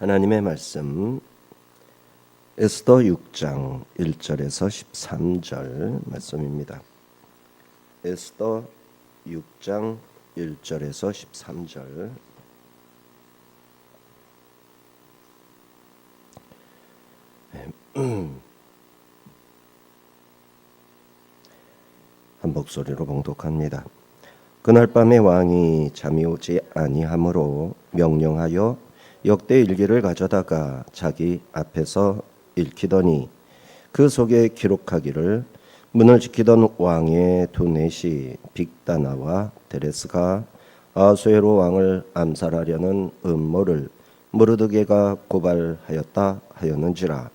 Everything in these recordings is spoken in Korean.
하나님의 말씀 에스더 6장 1절에서 13절 말씀입니다. 에스더 6장 1절에서 13절. 한 목소리로 봉독합니다. 그날 밤에 왕이 잠이 오지 아니하므로 명령하여 역대 일기를 가져다가 자기 앞에서 읽히더니 그 속에 기록하기를 문을 지키던 왕의 두 넷이 빅다나와 데레스가 아수에로 왕을 암살하려는 음모를 모르드게가 고발하였다 하였는지라.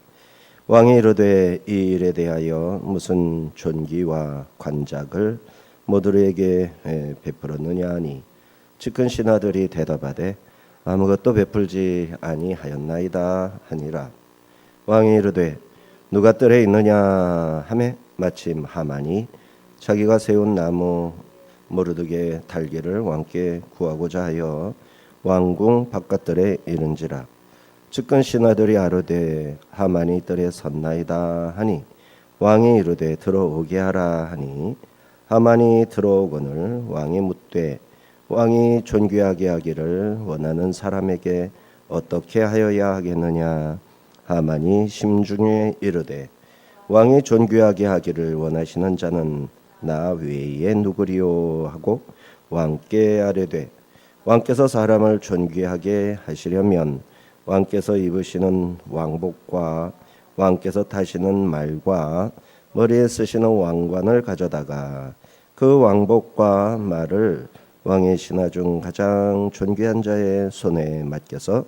왕이 이르되 이 일에 대하여 무슨 존귀와 관작을 모두에게 베풀었느냐 하니 측근 신하들이 대답하되 아무것도 베풀지 아니하였나이다 하니라. 왕이 이르되 누가 뜰에 있느냐 하매 마침 하만이 자기가 세운 나무 모르드게 달기를 왕께 구하고자 하여 왕궁 바깥들에 이른지라. 측근 신하들이 아뢰되 하만이 뜰에 섰나이다 하니 왕이 이르되 들어오게 하라 하니 하만이 들어오거늘 왕이 묻되 왕이 존귀하게 하기를 원하는 사람에게 어떻게 하여야 하겠느냐. 하만이 심중에 이르되 왕이 존귀하게 하기를 원하시는 자는 나 외에 누구리요 하고 왕께 아뢰되 왕께서 사람을 존귀하게 하시려면 왕께서 입으시는 왕복과 왕께서 타시는 말과 머리에 쓰시는 왕관을 가져다가 그 왕복과 말을 왕의 신하 중 가장 존귀한 자의 손에 맡겨서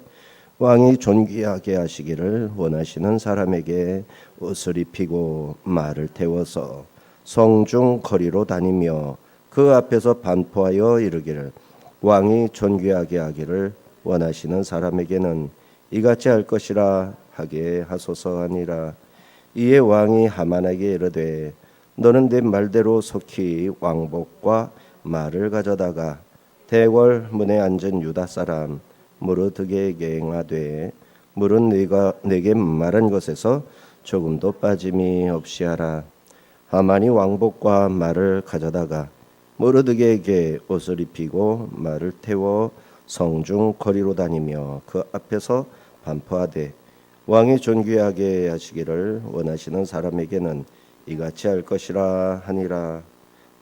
왕이 존귀하게 하시기를 원하시는 사람에게 옷을 입히고 말을 태워서 성중 거리로 다니며 그 앞에서 반포하여 이르기를 왕이 존귀하게 하기를 원하시는 사람에게는 이같이 할 것이라 하게 하소서 하니라. 이에 왕이 하만에게 이르되 너는 내 말대로 속히 왕복과 말을 가져다가 대궐 문에 앉은 유다 사람 모르드게에게 행하되 물은 내게 말한 것에서 조금도 빠짐이 없이 하라. 하만이 왕복과 말을 가져다가 모르드게에게 옷을 입히고 말을 태워 성중 거리로 다니며 그 앞에서 반포하되 왕이 존귀하게 하시기를 원하시는 사람에게는 이같이 할 것이라 하니라.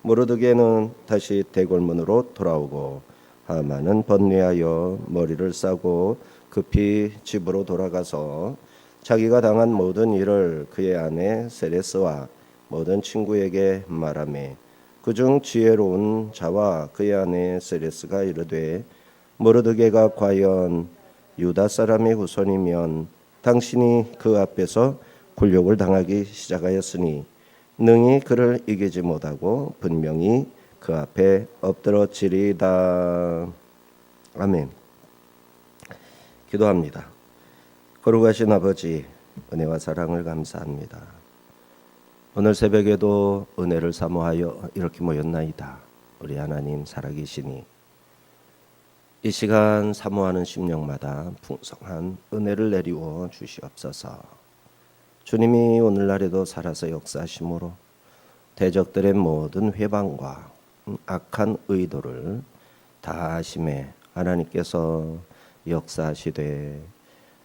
모르드게는 다시 대궐문으로 돌아오고 하만은 번뇌하여 머리를 싸고 급히 집으로 돌아가서 자기가 당한 모든 일을 그의 아내 세레스와 모든 친구에게 말하매 그중 지혜로운 자와 그의 아내 세레스가 이르되 모르드게가 과연 유다 사람의 후손이면 당신이 그 앞에서 굴욕을 당하기 시작하였으니 능히 그를 이기지 못하고 분명히 그 앞에 엎드러지리이다. 아멘. 기도합니다. 거룩하신 아버지, 은혜와 사랑을 감사합니다. 오늘 새벽에도 은혜를 사모하여 이렇게 모였나이다. 우리 하나님 살아계시니 이 시간 사모하는 심령마다 풍성한 은혜를 내리워 주시옵소서. 주님이 오늘날에도 살아서 역사하심으로 대적들의 모든 회방과 악한 의도를 다 하심에 하나님께서 역사하시되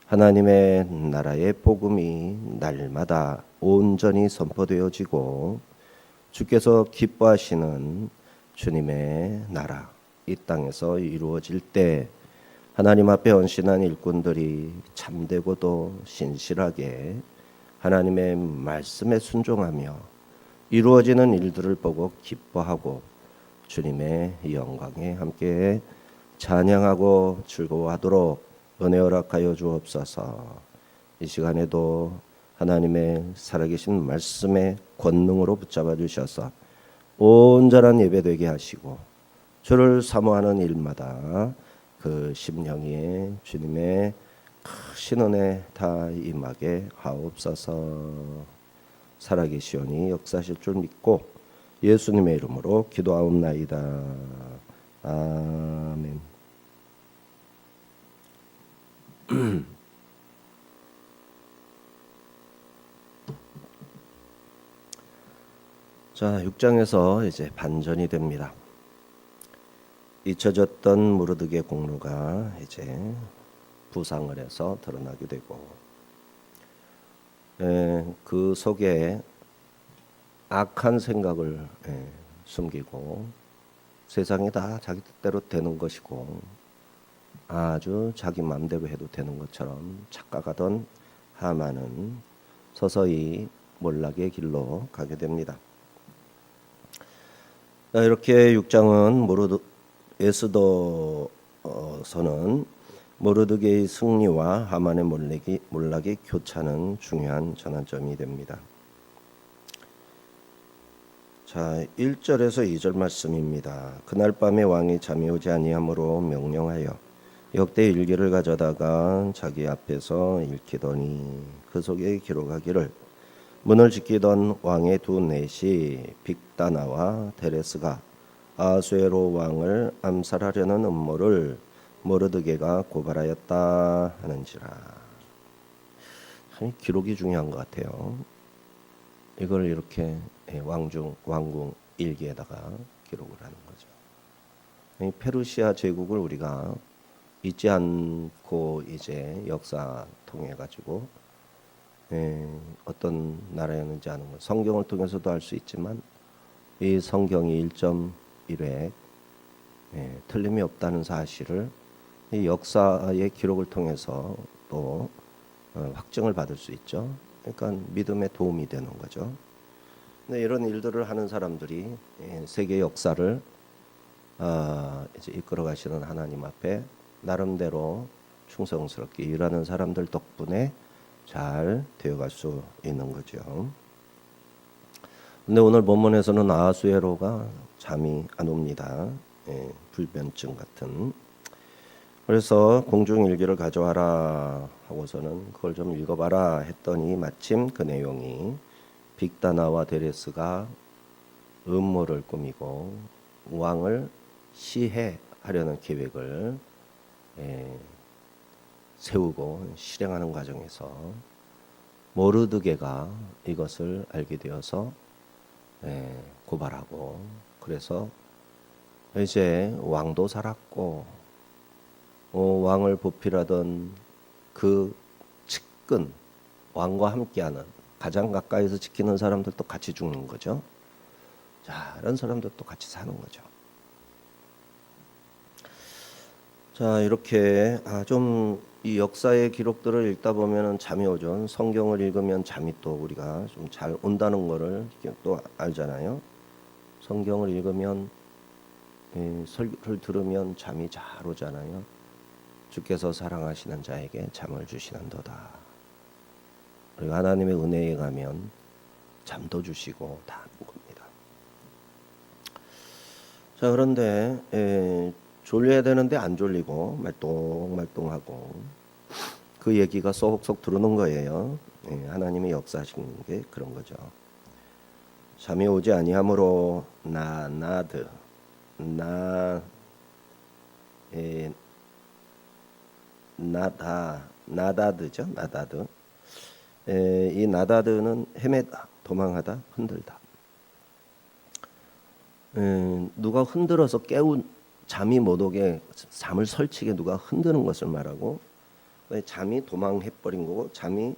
하나님의 나라의 복음이 날마다 온전히 선포되어지고 주께서 기뻐하시는 주님의 나라 이 땅에서 이루어질 때 하나님 앞에 헌신한 일꾼들이 참되고도 신실하게 하나님의 말씀에 순종하며 이루어지는 일들을 보고 기뻐하고 주님의 영광에 함께 찬양하고 즐거워하도록 은혜 허락하여 주옵소서. 이 시간에도 하나님의 살아계신 말씀의 권능으로 붙잡아 주셔서 온전한 예배되게 하시고 주를 사모하는 일마다 그 심령이 주님의 크신 은혜 다 임하게 하옵소서. 살아계시오니 역사하실 줄 믿고 예수님의 이름으로 기도하옵나이다. 아멘. 자, 6장에서 이제 반전이 됩니다. 잊혀졌던 무르드게 공로가 이제 부상을 해서 드러나게 되고, 그 속에 악한 생각을 숨기고 세상이 다 자기 뜻대로 되는 것이고 아주 자기 마음대로 해도 되는 것처럼 착각하던 하만은 서서히 몰락의 길로 가게 됩니다. 이렇게 6장은 에스더서는 모르드게의 승리와 하만의 몰락이 교차하는 중요한 전환점이 됩니다. 자, 1절에서 2절 말씀입니다. 그날 밤에 왕이 잠이 오지 아니하므로 명령하여 역대 일기를 가져다가 자기 앞에서 읽히더니 그 속에 기록하기를 문을 지키던 왕의 두 넷이 빅다나와 테레스가 아수에로 왕을 암살하려는 음모를 모르드게가 고발하였다 하는지라. 참 기록이 중요한 것 같아요. 이걸 이렇게 왕궁 일기에다가 기록을 하는 거죠. 이 페르시아 제국을 우리가 잊지 않고 이제 역사 통해 가지고 어떤 나라였는지 아는 것, 성경을 통해서도 알 수 있지만 이 성경이 1.1회 틀림이 없다는 사실을 이 역사의 기록을 통해서 또 확증을 받을 수 있죠. 그러니까 믿음에 도움이 되는 거죠. 근데 이런 일들을 하는 사람들이 세계 역사를 이제 이끌어 가시는 하나님 앞에 나름대로 충성스럽게 일하는 사람들 덕분에 잘 되어갈 수 있는 거죠. 근데 오늘 본문에서는 아하수에로가 잠이 안 옵니다. 불면증 같은. 그래서 공중일기를 가져와라 하고서는 그걸 좀 읽어봐라 했더니 마침 그 내용이 빅다나와 데레스가 음모를 꾸미고 왕을 시해하려는 계획을 세우고 실행하는 과정에서 모르드게가 이것을 알게 되어서 고발하고, 그래서 이제 왕도 살았고 왕을 보필하던 그 측근 왕과 함께하는 가장 가까이서 지키는 사람들도 같이 죽는 거죠. 자, 이런 사람들도 같이 사는 거죠. 자, 이렇게 좀 이 역사의 기록들을 읽다 보면은 잠이 오죠. 성경을 읽으면 잠이 또 우리가 좀 잘 온다는 거를 또 알잖아요. 성경을 읽으면 설교를 들으면 잠이 잘 오잖아요. 주께서 사랑하시는 자에게 잠을 주시는도다. 그리고 하나님의 은혜에 가면 잠도 주시고 다 하는 겁니다. 자, 그런데 졸려야 되는데 안 졸리고 말똥말똥하고 그 얘기가 쏙쏙 들어오는 거예요. 하나님의 역사하시는 게 그런 거죠. 잠이 오지 아니하므로 나다드죠. 나다드. 이 나다드는 헤매다, 도망하다, 흔들다. 누가 흔들어서 잠이 못 오게, 잠을 설치게 누가 흔드는 것을 말하고, 잠이 도망해버린 거고 잠이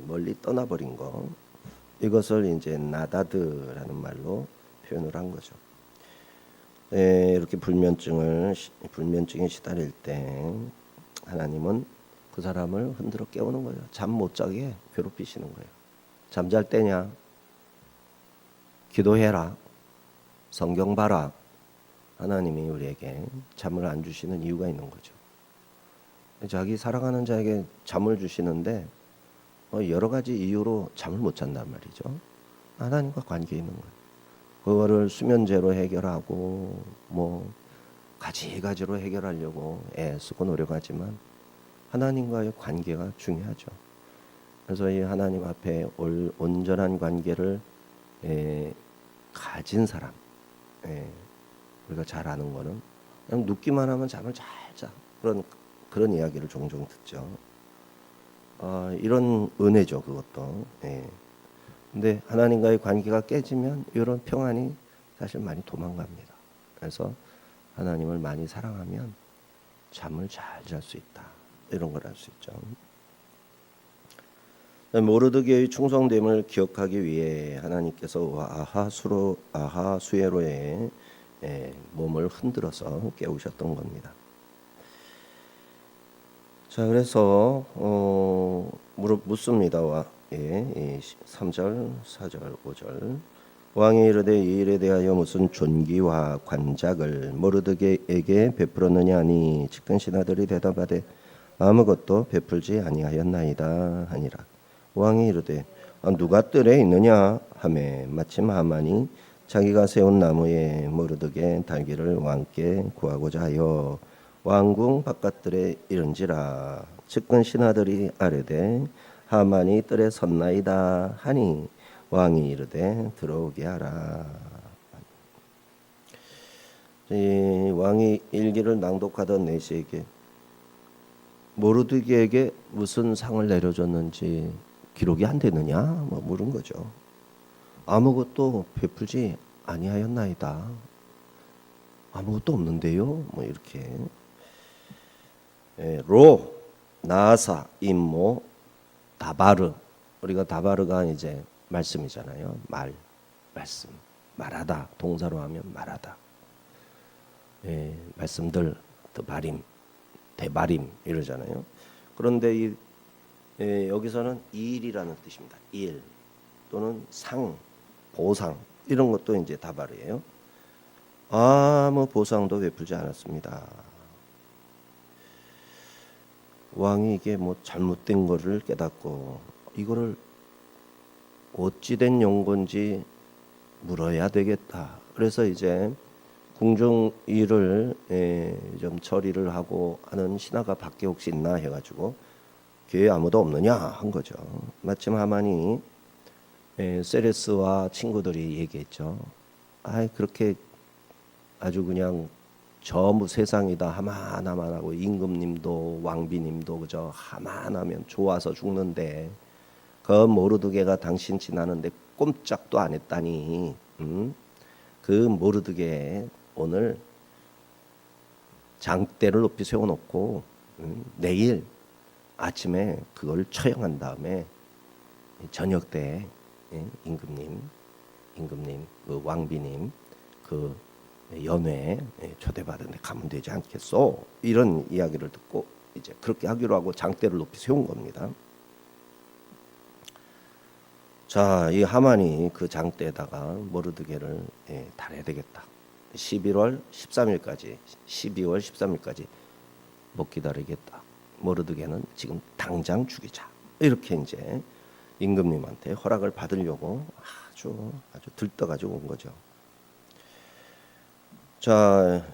멀리 떠나버린 거, 이것을 이제 나다드라는 말로 표현을 한 거죠. 이렇게 불면증에 시달릴 때 하나님은 그 사람을 흔들어 깨우는 거예요. 잠 못 자게 괴롭히시는 거예요. 잠잘 때냐? 기도해라. 성경 봐라. 하나님이 우리에게 잠을 안 주시는 이유가 있는 거죠. 자기 사랑하는 자에게 잠을 주시는데 여러 가지 이유로 잠을 못 잔단 말이죠. 하나님과 관계 있는 거예요. 그거를 수면제로 해결하고 뭐 가지가지로 해결하려고 애쓰고 노력하지만 하나님과의 관계가 중요하죠. 그래서 이 하나님 앞에 온전한 관계를 가진 사람, 우리가 잘 아는 거는 그냥 눕기만 하면 잠을 잘 자. 그런 이야기를 종종 듣죠. 이런 은혜죠, 그것도. 근데 하나님과의 관계가 깨지면 이런 평안이 사실 많이 도망갑니다. 그래서 하나님을 많이 사랑하면 잠을 잘 잘 수 있다. 이런 걸 알 수 있죠. 모르드게의 충성됨을 기억하기 위해 하나님께서 아하수에로의 몸을 흔들어서 깨우셨던 겁니다. 자, 그래서 묻습니다. 3절, 4절, 5절. 왕이 이르되 이 일에 대하여 무슨 존귀와 관작을 모르드게에게 베풀었느냐 하니 측근 신하들이 대답하되 아무것도 베풀지 아니하였나이다 하니라. 왕이 이르되 누가 뜰에 있느냐 하매 마침 하만이 자기가 세운 나무에 모르드게 달기를 왕께 구하고자 하여 왕궁 바깥들에 이른지라. 측근 신하들이 아뢰되 하만이 뜰에 섰나이다 하니 왕이 이르되 들어오게 하라. 이 왕이 일기를 낭독하던 내시에게 모르드게에게 무슨 상을 내려줬는지 기록이 안 되느냐 뭐 물은 거죠. 아무것도 베풀지 아니하였나이다. 아무것도 없는데요. 뭐 이렇게 로 나사 임모 다바르. 우리가 다바르가 이제 말씀이잖아요. 말씀 말하다. 동사로 하면 말하다. 말씀들 바림 대바림 이러잖아요. 그런데 여기서는 일이라는 뜻입니다. 일 또는 상, 보상 이런 것도 이제 다바르예요. 아무 보상도 베풀지 않았습니다. 왕이 이게 뭐 잘못된 거를 깨닫고 이거를 어찌된 용건지 물어야 되겠다. 그래서 이제 궁중 일을 좀 처리를 하고 하는 신하가 밖에 혹시 있나 해가지고 교회에 아무도 없느냐 한 거죠. 마침 하만이 세레스와 친구들이 얘기했죠. 그렇게 아주 그냥 전부 세상이다 하만하고 임금님도 왕비님도 그저 하만하면 좋아서 죽는데 그 모르드게가 당신 지나는데 꼼짝도 안 했다니. 그 모르드게 오늘 장대를 높이 세워놓고 내일 아침에 그걸 처형한 다음에 저녁 때 임금님 그 왕비님 그 연회에 초대받은 데 가면 되지 않겠소? 이런 이야기를 듣고 이제 그렇게 하기로 하고 장대를 높이 세운 겁니다. 자, 이 하만이 그 장대에다가 모르드게를 달아야 되겠다. 12월 13일까지 못 기다리겠다. 모르드게는 지금 당장 죽이자. 이렇게 이제 임금님한테 허락을 받으려고 아주 들떠가지고 온 거죠. 자,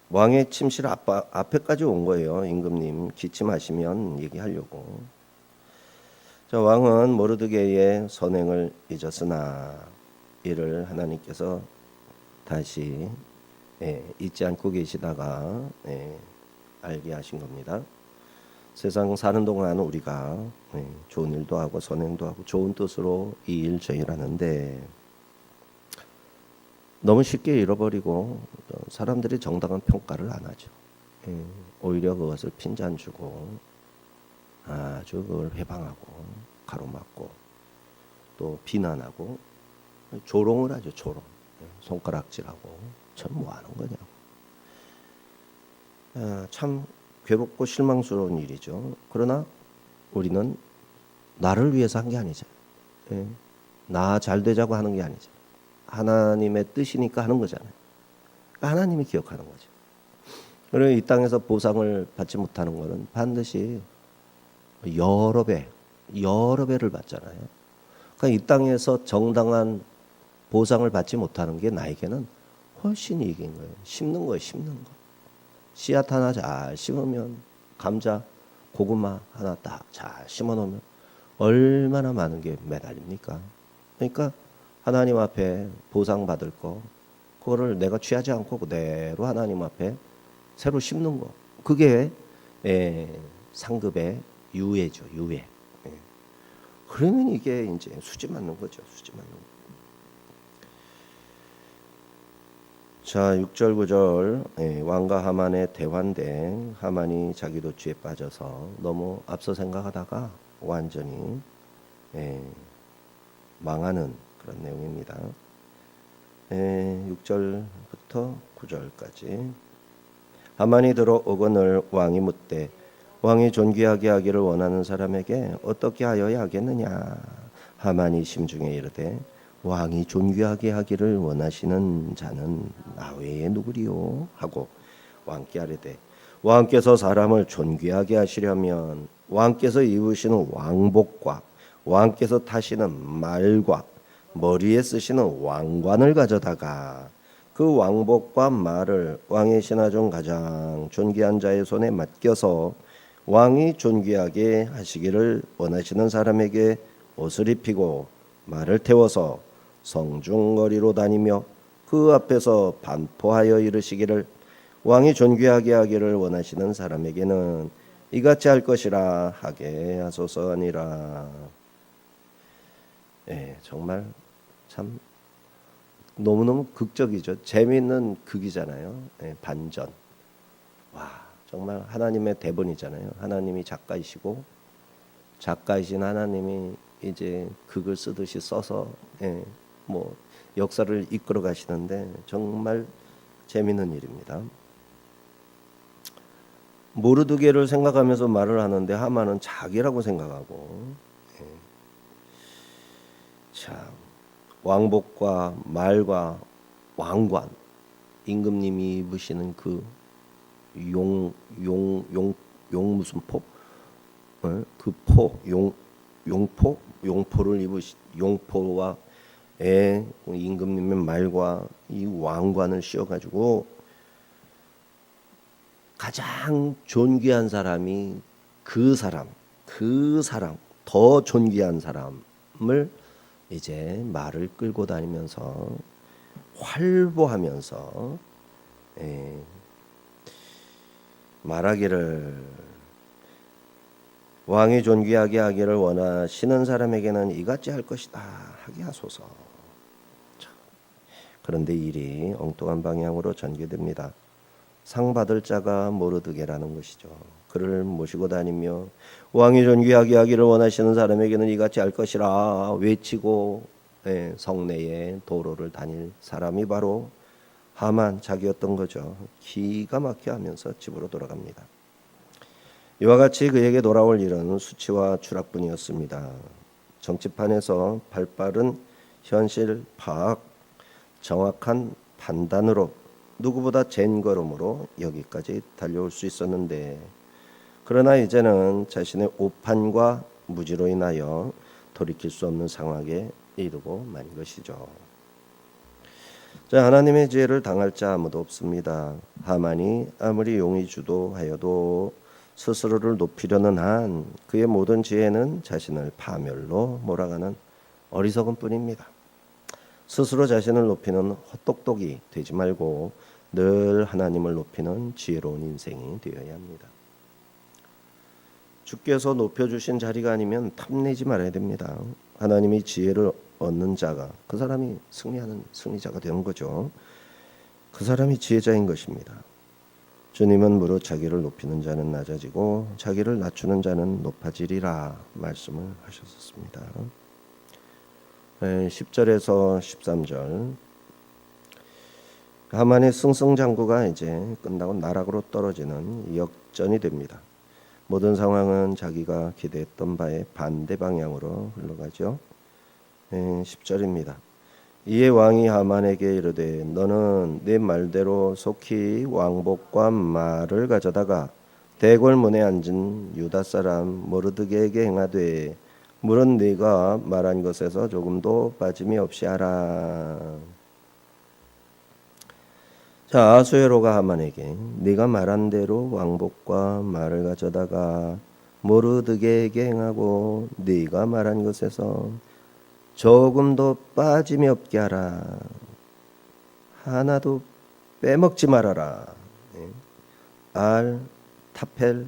왕의 침실 앞에까지 온 거예요. 임금님 기침하시면 얘기하려고. 자, 왕은 모르드게의 선행을 잊었으나 이를 하나님께서 다시 잊지 않고 계시다가 알게 하신 겁니다. 세상 사는 동안 우리가 좋은 일도 하고 선행도 하고 좋은 뜻으로 이 일 저 일 하는데 너무 쉽게 잃어버리고 사람들이 정당한 평가를 안 하죠. 오히려 그것을 핀잔주고 아주 그걸 회방하고 가로막고 또 비난하고 조롱을 하죠. 조롱. 손가락질하고 참 뭐 하는 거냐고. 참 괴롭고 실망스러운 일이죠. 그러나 우리는 나를 위해서 한 게 아니죠. 나 잘 되자고 하는 게 아니죠. 하나님의 뜻이니까 하는 거잖아요. 그러니까 하나님이 기억하는 거죠. 그리고 이 땅에서 보상을 받지 못하는 것은 반드시 여러 배를 받잖아요. 그러니까 이 땅에서 정당한 보상을 받지 못하는 게 나에게는 훨씬 이익인 거예요. 심는 거. 씨앗 하나 잘 심으면 감자, 고구마 하나 딱 잘 심어 놓으면 얼마나 많은 게 매달립니까? 그러니까 하나님 앞에 보상받을 거 그거를 내가 취하지 않고 그대로 하나님 앞에 새로 심는 거. 그게 상급의 유예죠. 유예. 그러면 이게 이제 수지 맞는 거죠. 수지 맞는 거. 자, 6절 9절 왕과 하만의 대화인데 하만이 자기도 죄에 빠져서 너무 앞서 생각하다가 완전히 망하는 그런 내용입니다. 6절부터 9절까지 하만이 들어 오거늘 왕이 묻되 왕이 존귀하게 하기를 원하는 사람에게 어떻게 하여야 하겠느냐. 하만이 심중에 이르되 왕이 존귀하게 하기를 원하시는 자는 나 외에 누구리요 하고 왕께 아뢰되 왕께서 사람을 존귀하게 하시려면 왕께서 입으시는 왕복과 왕께서 타시는 말과 머리에 쓰시는 왕관을 가져다가 그 왕복과 말을 왕의 신하 중 가장 존귀한 자의 손에 맡겨서 왕이 존귀하게 하시기를 원하시는 사람에게 옷을 입히고 말을 태워서 성중거리로 다니며 그 앞에서 반포하여 이르시기를 왕이 존귀하게 하기를 원하시는 사람에게는 이같이 할 것이라 하게 하소서 하니라. 정말 참 너무너무 극적이죠. 재미있는 극이잖아요. 반전. 와, 정말 하나님의 대본이잖아요. 하나님이 작가이시고 작가이신 하나님이 이제 극을 쓰듯이 써서 뭐 역사를 이끌어 가시는데 정말 재미있는 일입니다. 모르드게를 생각하면서 말을 하는데 하만은 자기라고 생각하고 참 왕복과 말과 왕관 임금님이 입으시는 그 용 무슨 포? 그 용포를 입으시 용포와 임금님의 말과 이 왕관을 씌워가지고 가장 존귀한 사람이 그 사람 더 존귀한 사람을 이제 말을 끌고 다니면서 활보하면서 말하기를 왕이 존귀하게 하기를 원하시는 사람에게는 이같이 할 것이다 하게 하소서. 그런데 일이 엉뚱한 방향으로 전개됩니다. 상 받을 자가 모르드게라는 것이죠. 그를 모시고 다니며 왕이 존귀하게 하기를 원하시는 사람에게는 이같이 할 것이라 외치고 성내의 도로를 다닐 사람이 바로 하만 자기였던 거죠. 기가 막혀 하면서 집으로 돌아갑니다. 이와 같이 그에게 돌아올 일은 수치와 추락뿐이었습니다. 정치판에서 발빠른 현실 파악, 정확한 판단으로 누구보다 젠걸음으로 여기까지 달려올 수 있었는데 그러나 이제는 자신의 오판과 무지로 인하여 돌이킬 수 없는 상황에 이르고 만 것이죠. 자, 하나님의 지혜를 당할 자 아무도 없습니다. 하만이 아무리 용이 주도하여도 스스로를 높이려는 한 그의 모든 지혜는 자신을 파멸로 몰아가는 어리석은 뿐입니다. 스스로 자신을 높이는 헛똑똑이 되지 말고 늘 하나님을 높이는 지혜로운 인생이 되어야 합니다. 주께서 높여주신 자리가 아니면 탐내지 말아야 됩니다. 하나님이 지혜를 얻는 자가 그 사람이 승리하는 승리자가 되는 거죠. 그 사람이 지혜자인 것입니다. 주님은 무릇 자기를 높이는 자는 낮아지고 자기를 낮추는 자는 높아지리라 말씀을 하셨습니다. 10절에서 13절 하만의 승승장구가 이제 끝나고 나락으로 떨어지는 역전이 됩니다. 모든 상황은 자기가 기대했던 바에 반대 방향으로 흘러가죠. 10절입니다. 이에 왕이 하만에게 이르되 너는 내 말대로 속히 왕복과 말을 가져다가 대궐 문에 앉은 유다 사람 모르드게에게 행하되 물은 네가 말한 것에서 조금도 빠짐이 없이 하라. 자, 아수에로가 하만에게 네가 말한 대로 왕복과 말을 가져다가 모르드게에게 행하고 네가 말한 것에서 조금도 빠짐이 없게 하라. 하나도 빼먹지 말아라. 알 타펠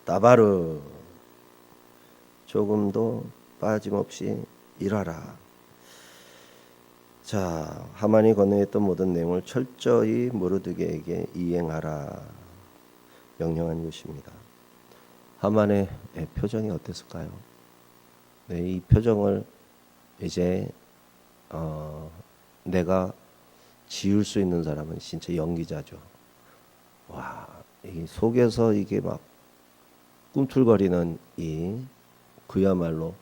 다바르 조금도 빠짐없이 일하라. 자, 하만이 건네했던 모든 내용을 철저히 모르드게에게 이행하라 명령한 것입니다. 하만의 표정이 어땠을까요? 네, 이 표정을 이제 내가 지울 수 있는 사람은 진짜 연기자죠. 와, 이 속에서 이게 막 꿈틀거리는 이 그야말로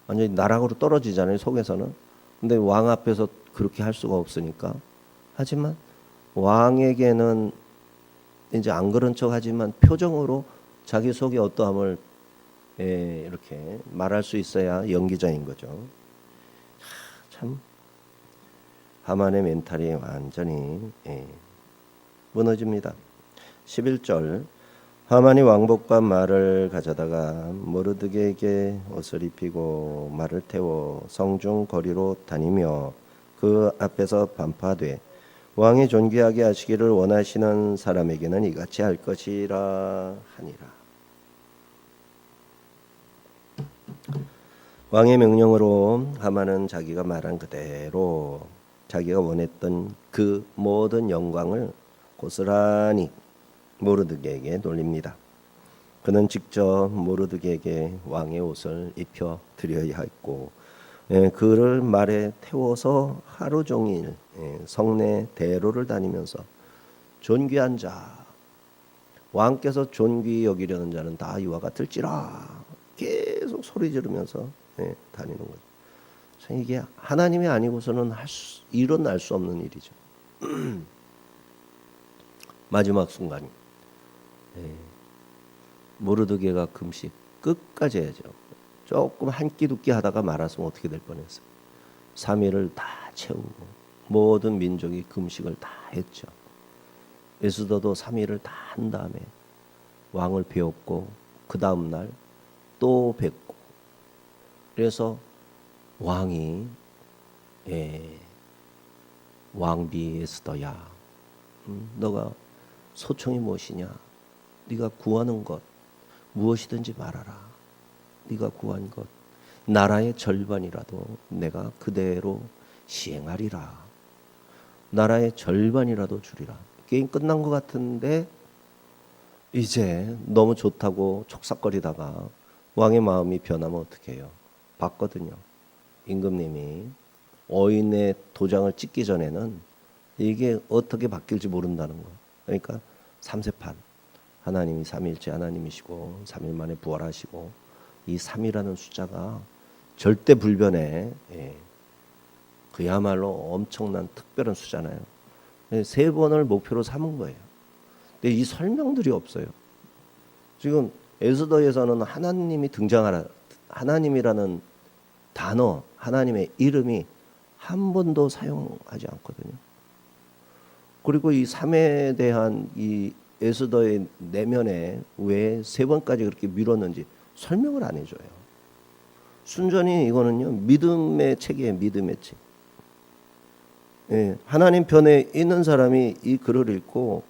완전히 나락으로 떨어지잖아요, 속에서는. 근데 왕 앞에서 그렇게 할 수가 없으니까. 하지만 왕에게는 이제 안 그런 척 하지만 표정으로 자기 속의 어떠함을 이렇게 말할 수 있어야 연기자인 거죠. 참 하만의 멘탈이 완전히 무너집니다. 11절 하만이 왕복과 말을 가져다가 모르드게에게 옷을 입히고 말을 태워 성중 거리로 다니며 그 앞에서 반파되 왕이 존귀하게 하시기를 원하시는 사람에게는 이같이 할 것이라 하니라. 왕의 명령으로 하만은 자기가 말한 그대로 자기가 원했던 그 모든 영광을 고스란히 모르드게에게 돌립니다. 그는 직접 모르드게에게 왕의 옷을 입혀 드려야 했고 그를 말에 태워서 하루 종일 성내 대로를 다니면서 존귀한 자, 왕께서 존귀 여기려는 자는 다 이와 같을지라 계속 소리 지르면서 다니는 거죠. 참 이게 하나님이 아니고서는 일어날 수 없는 일이죠. 마지막 순간이 모르드게가 금식 끝까지 해야죠. 조금 한 끼 두 끼 하다가 말았으면 어떻게 될 뻔했어요. 3일을 다 채우고 모든 민족이 금식을 다 했죠. 에스더도 3일을 다 한 다음에 왕을 배웠고 그 다음 날 또 뵙고 그래서 왕이 왕비 에스더야, 너가 소청이 무엇이냐? 네가 구하는 것 무엇이든지 말하라. 네가 구한 것 나라의 절반이라도 내가 그대로 시행하리라. 나라의 절반이라도 주리라. 게임 끝난 것 같은데 이제 너무 좋다고 촉삭거리다가 왕의 마음이 변하면 어떻게 해요? 봤거든요. 임금님이 어인의 도장을 찍기 전에는 이게 어떻게 바뀔지 모른다는 거. 그러니까 3세판 하나님이 삼위일체 하나님이시고 3일 만에 부활하시고 이 3이라는 숫자가 절대 불변에 그야말로 엄청난 특별한 숫자잖아요. 3번을 목표로 삼은 거예요. 근데 이 설명들이 없어요. 지금 에스더에서는 하나님이 등장하라, 하나님이라는 단어, 하나님의 이름이 한 번도 사용하지 않거든요. 그리고 이 3에 대한 이 에스더의 내면에 왜 3번까지 그렇게 미뤘는지 설명을 안 해줘요. 순전히 이거는요 믿음의 책이에요. 믿음의 책. 하나님 편에 있는 사람이 이 글을 읽고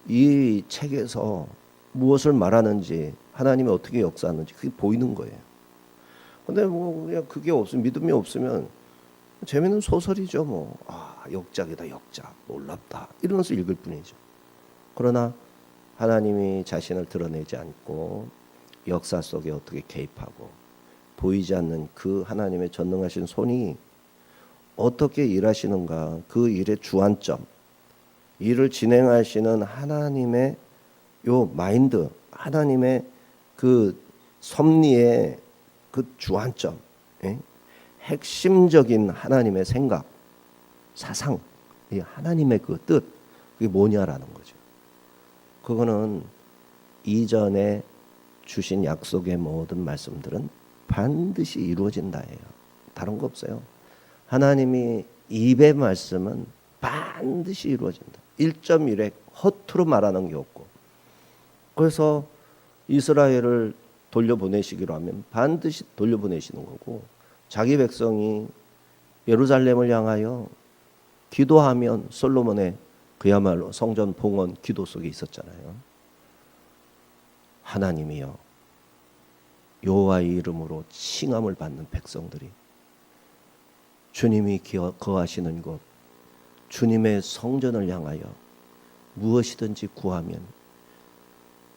이 책에서 무엇을 말하는지 하나님이 어떻게 역사하는지 그게 보이는 거예요. 근데 뭐 그냥 그게 없으면 믿음이 없으면 재미있는 소설이죠. 뭐 역작이다 역작 놀랍다 이러면서 읽을 뿐이죠. 그러나 하나님이 자신을 드러내지 않고 역사 속에 어떻게 개입하고 보이지 않는 그 하나님의 전능하신 손이 어떻게 일하시는가, 그 일의 주안점, 일을 진행하시는 하나님의 요 마인드, 하나님의 그 섭리의 그 주안점, 핵심적인 하나님의 생각, 사상, 이 하나님의 그 뜻, 그게 뭐냐라는 거죠. 그거는 이전에 주신 약속의 모든 말씀들은 반드시 이루어진다예요. 다른 거 없어요. 하나님이 입의 말씀은 반드시 이루어진다. 1.1획 허투루 말하는 게 없고, 그래서 이스라엘을 돌려보내시기로 하면 반드시 돌려보내시는 거고, 자기 백성이 예루살렘을 향하여 기도하면 솔로몬의 그야말로 성전 봉헌 기도 속에 있었잖아요. 하나님이여 여호와의 이름으로 칭함을 받는 백성들이 주님이 거하시는 곳 주님의 성전을 향하여 무엇이든지 구하면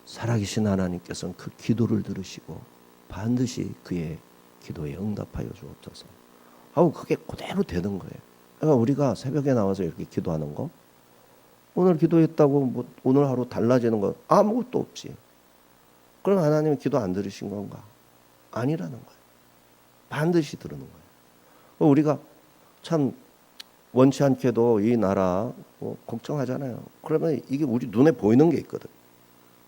살아계신 하나님께서는 그 기도를 들으시고 반드시 그의 기도에 응답하여 주옵소서 하고 그게 그대로 되는 거예요. 그러니까 우리가 새벽에 나와서 이렇게 기도하는 거 오늘 기도했다고 뭐 오늘 하루 달라지는 거 아무것도 없지. 그럼 하나님이 기도 안 들으신 건가? 아니라는 거예요. 반드시 들으는 거예요. 우리가 참 원치 않게도 이 나라 뭐 걱정하잖아요. 그러면 이게 우리 눈에 보이는 게 있거든.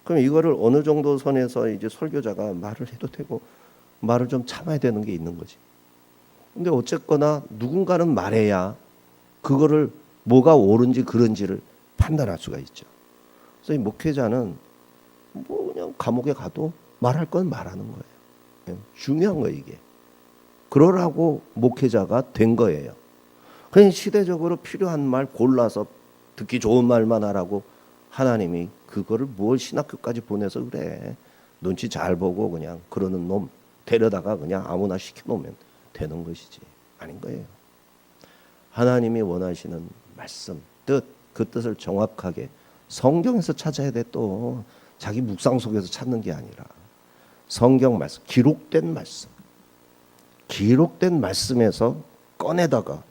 그럼 이거를 어느 정도 선에서 이제 설교자가 말을 해도 되고 말을 좀 참아야 되는 게 있는 거지. 근데 어쨌거나 누군가는 말해야 그거를 뭐가 옳은지 그른지를 판단할 수가 있죠. 그래서 이 목회자는 뭐 그냥 감옥에 가도 말할 건 말하는 거예요. 중요한 거예요 이게. 그러라고 목회자가 된 거예요. 그냥 시대적으로 필요한 말 골라서 듣기 좋은 말만 하라고 하나님이 그거를 뭘 신학교까지 보내서 그래. 눈치 잘 보고 그냥 그러는 놈 데려다가 그냥 아무나 시켜놓으면 되는 것이지. 아닌 거예요. 하나님이 원하시는 말씀, 뜻, 그 뜻을 정확하게 성경에서 찾아야 돼. 또 자기 묵상 속에서 찾는 게 아니라 성경 말씀, 기록된 말씀에서 꺼내다가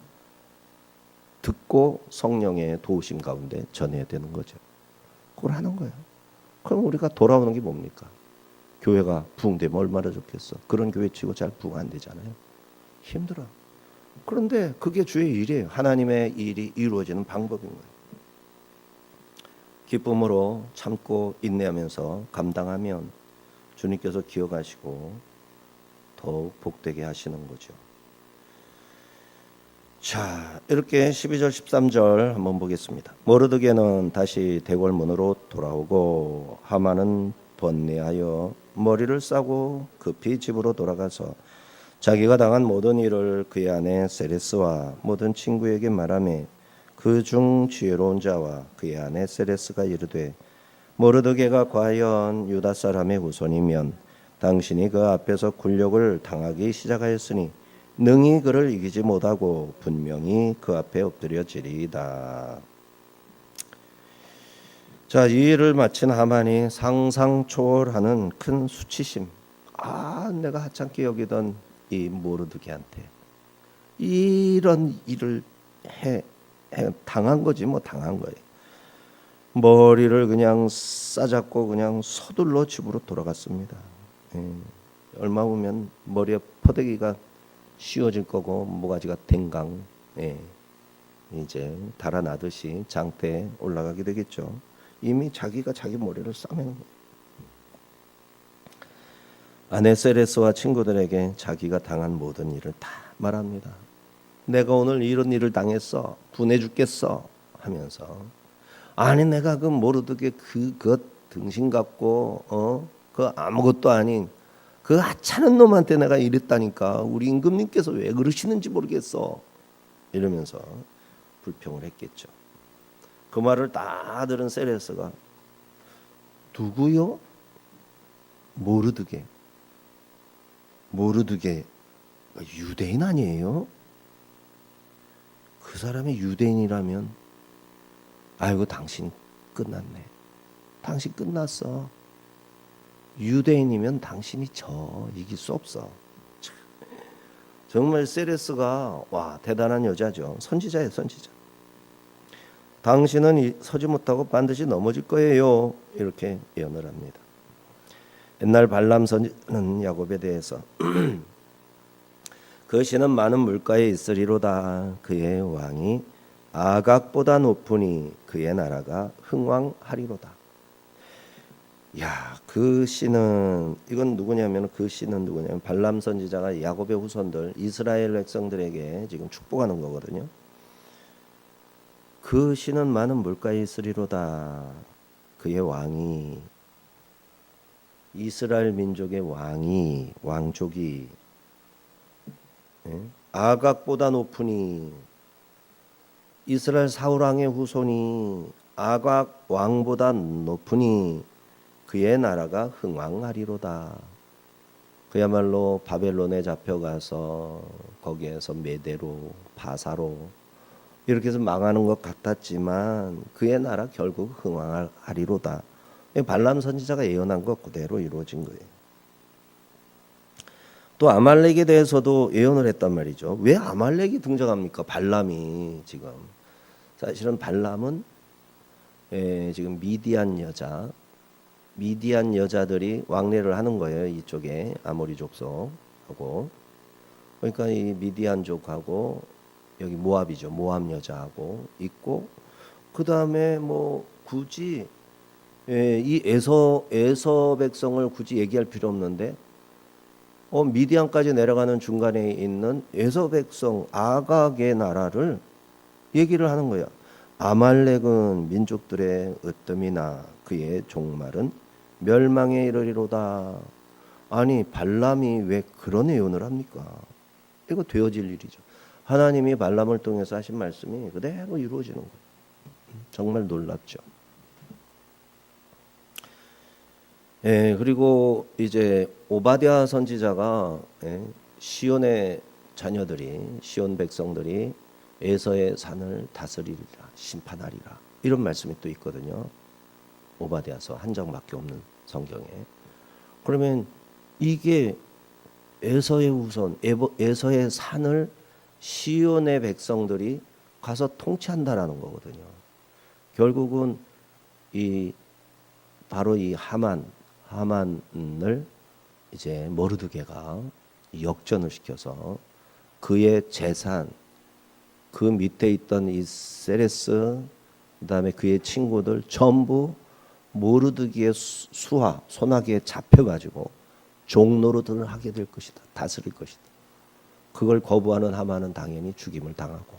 듣고 성령의 도우심 가운데 전해야 되는 거죠. 그걸 하는 거예요. 그럼 우리가 돌아오는 게 뭡니까? 교회가 부흥되면 얼마나 좋겠어. 그런 교회 치고 잘 부흥 안 되잖아요. 힘들어. 그런데 그게 주의 일이에요. 하나님의 일이 이루어지는 방법인 거예요. 기쁨으로 참고 인내하면서 감당하면 주님께서 기억하시고 더욱 복되게 하시는 거죠. 자, 이렇게 12절 13절 한번 보겠습니다. 모르드게는 다시 대궐문으로 돌아오고 하만은 번뇌하여 머리를 싸고 급히 집으로 돌아가서 자기가 당한 모든 일을 그의 아내 세레스와 모든 친구에게 말하며 그 중 지혜로운 자와 그의 아내 세레스가 이르되 모르드게가 과연 유다 사람의 후손이면 당신이 그 앞에서 굴욕을 당하기 시작하였으니 능히 그를 이기지 못하고 분명히 그 앞에 엎드려지리이다. 자, 이 일을 마친 하만이 상상 초월하는 큰 수치심. 내가 하찮게 여기던 이 모르드게한테 이런 일을 당한 거지 뭐 당한 거예요. 머리를 그냥 싸잡고 그냥 서둘러 집으로 돌아갔습니다. 얼마 후면 머리에 퍼대기가 씌워질 거고 모가지가 댕강 이제 달아나듯이 장대에 올라가게 되겠죠. 이미 자기가 자기 머리를 싸매는 거예요. 아내 세레스와 친구들에게 자기가 당한 모든 일을 다 말합니다. 내가 오늘 이런 일을 당했어. 분해 죽겠어 하면서 아니 내가 그 모르드게 그것 등신 같고 그 아무것도 아닌 그 하찮은 놈한테 내가 이랬다니까. 우리 임금님께서 왜 그러시는지 모르겠어. 이러면서 불평을 했겠죠. 그 말을 다 들은 세레스가 누구요? 모르드게 유대인 아니에요? 그 사람이 유대인이라면 아이고 당신 끝났네. 당신 끝났어. 유대인이면 당신이 이길 수 없어. 정말 세레스가 대단한 여자죠. 선지자예요, 선지자. 당신은 서지 못하고 반드시 넘어질 거예요. 이렇게 예언을 합니다. 옛날 발람 선지자는 야곱에 대해서 그 신은 많은 물가에 있으리로다. 그의 왕이 아각보다 높으니 그의 나라가 흥왕하리로다. 그 씨는 이건 누구냐면 그 씨는 누구냐면 발람 선지자가 야곱의 후손들 이스라엘 백성들에게 지금 축복하는 거거든요. 그 씨는 많은 물가에 있으리로다. 그의 왕이 이스라엘 민족의 왕족이 아각보다 높으니 이스라엘 사울 왕의 후손이 아각 왕보다 높으니 그의 나라가 흥왕하리로다. 그야말로 바벨론에 잡혀가서 거기에서 메대로 바사로 이렇게 해서 망하는 것 같았지만 그의 나라 결국 흥왕하리로다. 발람 선지자가 예언한 것 그대로 이루어진 거예요. 또 아말렉에 대해서도 예언을 했단 말이죠. 왜 아말렉이 등장합니까? 발람이 지금 사실은 발람은 지금 미디안 여자들이 왕래를 하는 거예요. 이쪽에 아모리 족속하고 그러니까 이 미디안족하고 여기 모압이죠. 모압 여자하고 있고 그 다음에 뭐 굳이 이 에서 백성을 굳이 얘기할 필요 없는데 미디안까지 내려가는 중간에 있는 에서 백성 아각의 나라를 얘기를 하는 거야. 아말렉은 민족들의 으뜸이나 그의 종말은 멸망에 이르리로다. 아니 발람이 왜 그런 예언을 합니까? 이거 되어질 일이죠. 하나님이 발람을 통해서 하신 말씀이 그대로 이루어지는 거예요. 정말 놀랍죠. 그리고 이제 오바댜 선지자가 시온의 자녀들이 시온 백성들이 에서의 산을 다스리리라 심판하리라 이런 말씀이 또 있거든요. 오바댜서 한 장밖에 없는 성경에. 그러면 이게 에서의 후손 에서의 산을 시온의 백성들이 가서 통치한다라는 거거든요. 결국은 바로 이 하만을 이제 모르드게가 역전을 시켜서 그의 재산 그 밑에 있던 이 세레스 그다음에 그의 친구들 전부 모르드게의 손아귀에 잡혀가지고 종노릇을 하게 될 것이다. 다스릴 것이다. 그걸 거부하는 하만은 당연히 죽임을 당하고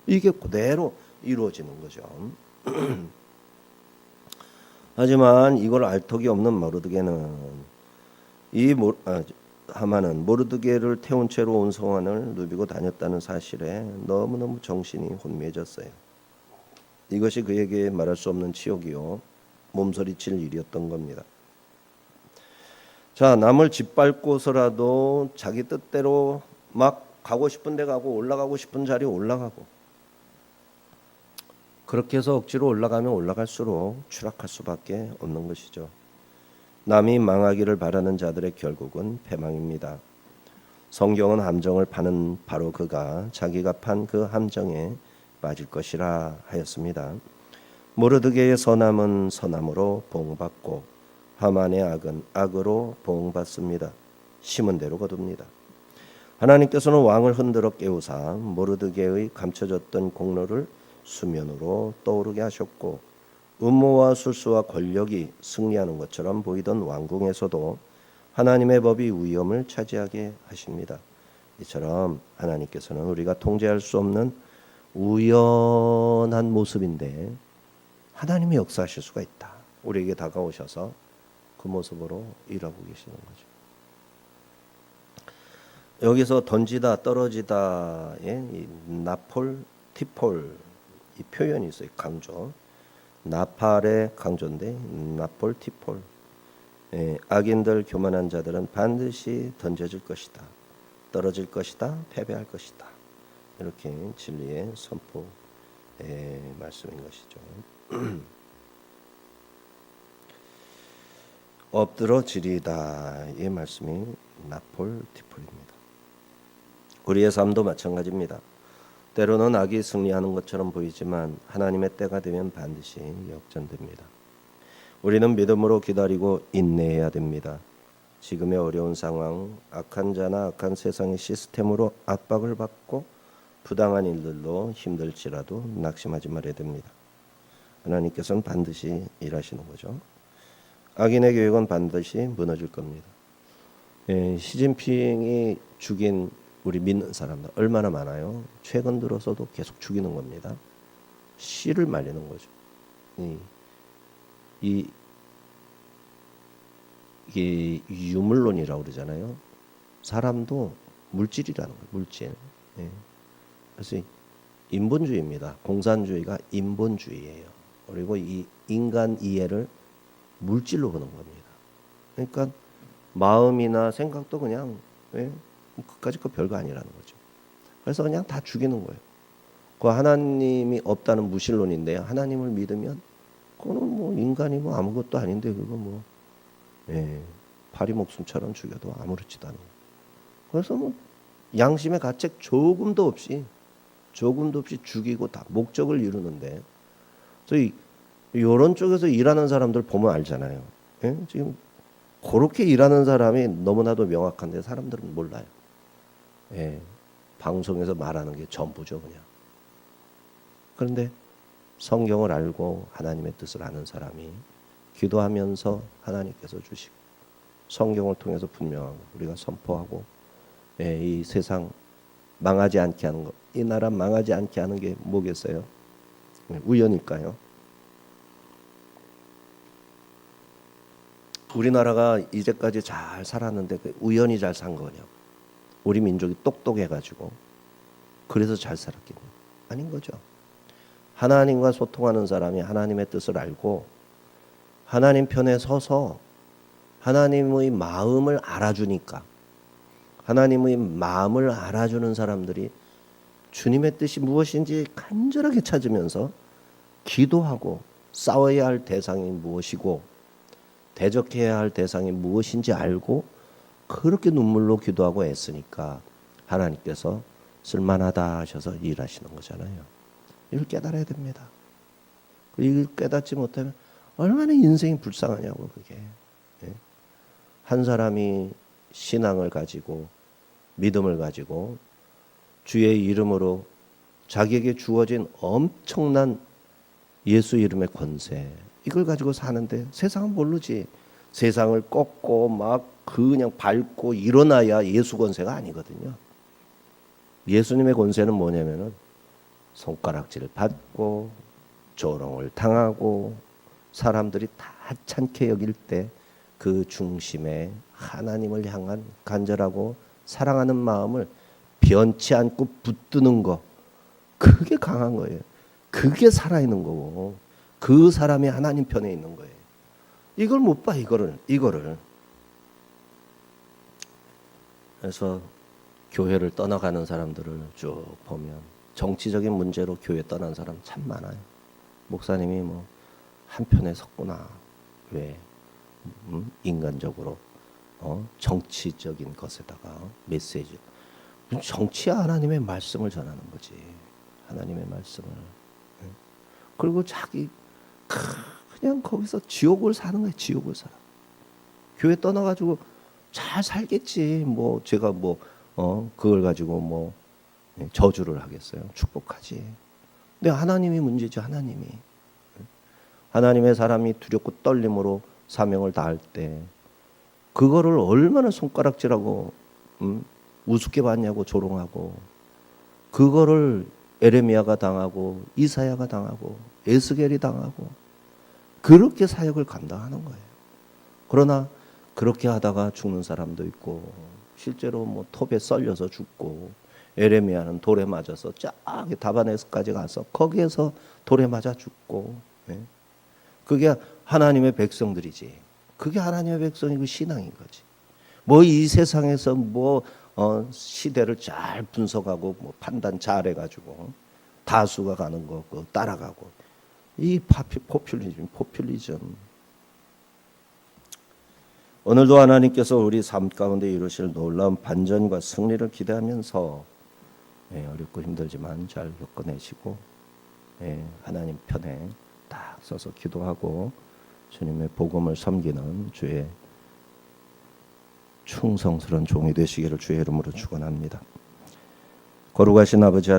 이게 그대로 이루어지는 거죠. 하지만 이걸 알 턱이 없는 모르드게는 하만은 모르드게를 태운 채로 온 성안을 누비고 다녔다는 사실에 너무너무 정신이 혼미해졌어요. 이것이 그에게 말할 수 없는 치욕이요 몸서리칠 일이었던 겁니다. 자, 남을 짓밟고서라도 자기 뜻대로 막 가고 싶은 데 가고 올라가고 싶은 자리에 올라가고 그렇게 해서 억지로 올라가면 올라갈수록 추락할 수밖에 없는 것이죠. 남이 망하기를 바라는 자들의 결국은 패망입니다. 성경은 함정을 파는 바로 그가 자기가 판 그 함정에 빠질 것이라 하였습니다. 모르드게의 선함은 선함으로 보응받고 하만의 악은 악으로 보응받습니다. 심은 대로 거둡니다. 하나님께서는 왕을 흔들어 깨우사 모르드게의 감춰졌던 공로를 수면으로 떠오르게 하셨고 음모와 술수와 권력이 승리하는 것처럼 보이던 왕궁에서도 하나님의 법이 위엄을 차지하게 하십니다. 이처럼 하나님께서는 우리가 통제할 수 없는 우연한 모습인데 하나님이 역사하실 수가 있다. 우리에게 다가오셔서 그 모습으로 일하고 계시는 거죠. 여기서 던지다 떨어지다의 나폴 티폴 이 표현이 있어요. 강조. 나팔의 강조인데 나폴 티폴. 악인들 교만한 자들은 반드시 던져질 것이다. 떨어질 것이다. 패배할 것이다. 이렇게 진리의 선포 말씀인 것이죠. 엎드러지리다 이 말씀이 나폴 티폴입니다. 우리의 삶도 마찬가지입니다. 때로는 악이 승리하는 것처럼 보이지만 하나님의 때가 되면 반드시 역전됩니다. 우리는 믿음으로 기다리고 인내해야 됩니다. 지금의 어려운 상황, 악한 자나 악한 세상의 시스템으로 압박을 받고 부당한 일들로 힘들지라도 낙심하지 말아야 됩니다. 하나님께서는 반드시 일하시는 거죠. 악인의 계획은 반드시 무너질 겁니다. 시진핑이 죽인 우리 믿는 사람들 얼마나 많아요. 최근 들어서도 계속 죽이는 겁니다. 씨를 말리는 거죠. 이게 유물론이라고 그러잖아요. 사람도 물질이라는 거예요. 물질. 그래서 인본주의입니다. 공산주의가 인본주의예요. 그리고 이 인간 이해를 물질로 보는 겁니다. 그러니까 마음이나 생각도 그냥 그까짓 거 별거 아니라는 거죠. 그래서 그냥 다 죽이는 거예요. 그 하나님이 없다는 무신론인데요. 하나님을 믿으면 그거는 뭐 인간이 뭐 아무것도 아닌데 그거 뭐 파리 목숨처럼 죽여도 아무렇지도 않아요. 그래서 뭐 양심의 가책 조금도 없이 죽이고 다 목적을 이루는데, 저희 이런 쪽에서 일하는 사람들 보면 알잖아요. 지금 그렇게 일하는 사람이 너무나도 명확한데 사람들은 몰라요. 방송에서 말하는 게 전부죠, 그냥. 그런데 성경을 알고 하나님의 뜻을 아는 사람이 기도하면서 하나님께서 주시고 성경을 통해서 분명하고 우리가 선포하고 이 세상 망하지 않게 하는 것, 이 나라 망하지 않게 하는 게 뭐겠어요? 우연일까요? 우리나라가 이제까지 잘 살았는데 우연히 잘 산 거냐고. 우리 민족이 똑똑해가지고 그래서 잘 살았겠냐? 아닌 거죠. 하나님과 소통하는 사람이 하나님의 뜻을 알고 하나님 편에 서서 하나님의 마음을 알아주니까, 하나님의 마음을 알아주는 사람들이 주님의 뜻이 무엇인지 간절하게 찾으면서 기도하고 싸워야 할 대상이 무엇이고 대적해야 할 대상이 무엇인지 알고 그렇게 눈물로 기도하고 애쓰니까 하나님께서 쓸만하다 하셔서 일하시는 거잖아요. 이걸 깨달아야 됩니다. 이걸 깨닫지 못하면 얼마나 인생이 불쌍하냐고. 그게 한 사람이 신앙을 가지고 믿음을 가지고 주의 이름으로 자기에게 주어진 엄청난 예수 이름의 권세, 이걸 가지고 사는데 세상은 모르지. 세상을 꺾고 막 그냥 밟고 일어나야 예수 권세가 아니거든요. 예수님의 권세는 뭐냐면은 손가락질을 받고 조롱을 당하고 사람들이 다 하찮게 여길 때 그 중심에 하나님을 향한 간절하고 사랑하는 마음을 변치 않고 붙드는 거, 그게 강한 거예요. 그게 살아있는 거고 그 사람이 하나님 편에 있는 거예요. 이걸 못 봐. 이거를. 그래서 교회를 떠나가는 사람들을 쭉 보면 정치적인 문제로 교회 떠난 사람 참 많아요. 목사님이 뭐 한편에 섰구나. 왜? 인간적으로 정치적인 것에다가 메시지. 정치야 하나님의 말씀을 전하는 거지. 하나님의 말씀을. 그리고 자기 그냥 거기서 지옥을 사는 거야. 지옥을 살아. 교회 떠나가지고 잘 살겠지. 뭐 제가 뭐 그걸 가지고 뭐 저주를 하겠어요. 축복하지. 근데 하나님이 문제죠. 하나님의 사람이 두렵고 떨림으로 사명을 다할 때 그거를 얼마나 손가락질하고 우습게 봤냐고 조롱하고, 그거를 에레미야가 당하고 이사야가 당하고 에스겔이 당하고 그렇게 사역을 감당하는 거예요. 그러나 그렇게 하다가 죽는 사람도 있고, 실제로 뭐 톱에 썰려서 죽고, 에레미야는 돌에 맞아서 저기 다바네스까지 가서 거기에서 돌에 맞아 죽고. 그게 하나님의 백성들이지. 그게 하나님의 백성이고 신앙인 거지. 뭐 이 세상에서 뭐 시대를 잘 분석하고 뭐 판단 잘 해가지고 다수가 가는 거 그거 따라가고, 이 포퓰리즘. 오늘도 하나님께서 우리 삶 가운데 이루실 놀라운 반전과 승리를 기대하면서 어렵고 힘들지만 잘 겪어내시고 하나님 편에 딱 서서 기도하고 주님의 복음을 섬기는 주의 충성스러운 종이 되시기를 주의 이름으로 축원합니다. 거룩하신 아버지 하나님,